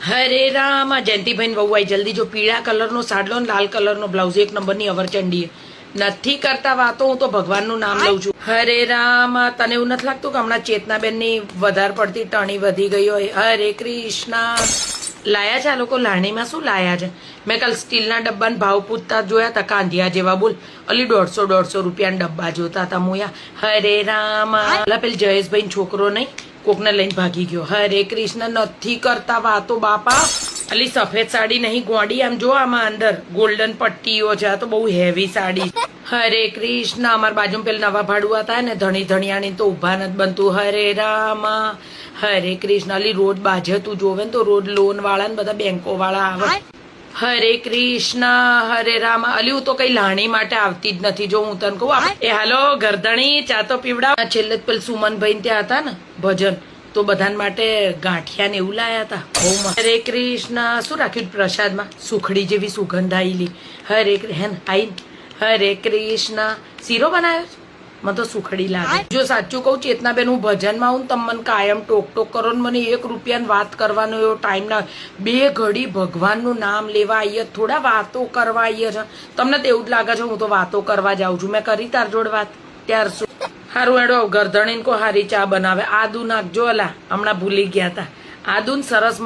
હરે રામ જયંતિભાઈ વહુ આવી જલ્દી જો પીળા કલરનો સાડલો ને લાલ કલરનો બ્લાઉઝ એક નંબરની અવરચંડી નથી કરતા વાતો હું તો ભગવાનનું નામ લઉં છું. હરે રામ તને એવું નથી લાગતું કે હમણાં ચેતનાબેનની વધારે પડતી ટણી વધી ગઈ હોય? હરે કૃષ્ણ લાયા છે આ લોકો લાણીમાં શું લાયા છે? મેં કાલ સ્ટીલના ડબ્બાના ભાવ પૂછતા જોયા હતા કાંધિયા જેવા બોલ અલી 150 રૂપિયાના ડબ્બા જોતા હતા મોયા. હરે રામ પેલી જયેશભાઈ છોકરો નહીં કોકને લઈને ભાગી ગયો. હરે કૃષ્ણ નથી કરતા વાતો બાપા. અલી સફેદ સાડી નહીં ગોડી આમ જો આમાં અંદર ગોલ્ડન પટ્ટીઓ છે. આ તો બહુ હેવી સાડી. હરે કૃષ્ણ અમારા બાજુ પેલા નવા ભાડુઆ થાય ને ધણી ધણિયાણી તો ઉભા નથી બનતું. હરે રામ હરે કૃષ્ણ અલી રોજ બાજે તું જોવે ને તો રોજ લોન વાળા ને બધા બેંકો વાળા આવે. હરે કૃષ્ણ હરે રામ અલી હું તો કઈ લાણી માટે આવતી જ નથી. જો હું તને કહું એ હાલો ગરદણી ચા તો પીવડા. છેલ્લે પેલ સુમનભાઈ ત્યાં હતા ને ભજન તો બધાને માટે ગાંઠિયા ને એવું લાયા હતા બહુ મસ્ત. હરે કૃષ્ણ શું રાખ્યું પ્રસાદમાં? સુખડી જેવી સુગંધ આવેલી. હરે હરે કૃષ્ણ શીરો બનાવ્યો છે? મને તો સુખડી લાગે. જો સાચું કહું ચેતનાબેન હું ભજનમાં આવું તમને કાયમ ટોક ટોક કરો ને મને 1 રૂપિયાની વાત કરવાનો એવો ટાઈમ ના. 2 ઘડી ભગવાનનું નામ લેવા આવીએ થોડા વાતો કરવા આવીએ છે. તમને તો એવું જ લાગે છે હું તો વાતો કરવા જાઉં છું. મેં કરી તાર જોડ વાત ત્યાર શું હારું એડો ગરધણી કો હારી ચા બનાવે. આદુ નાખજો અલા હમણાં ભૂલી ગયા હતા. આદુ સરસ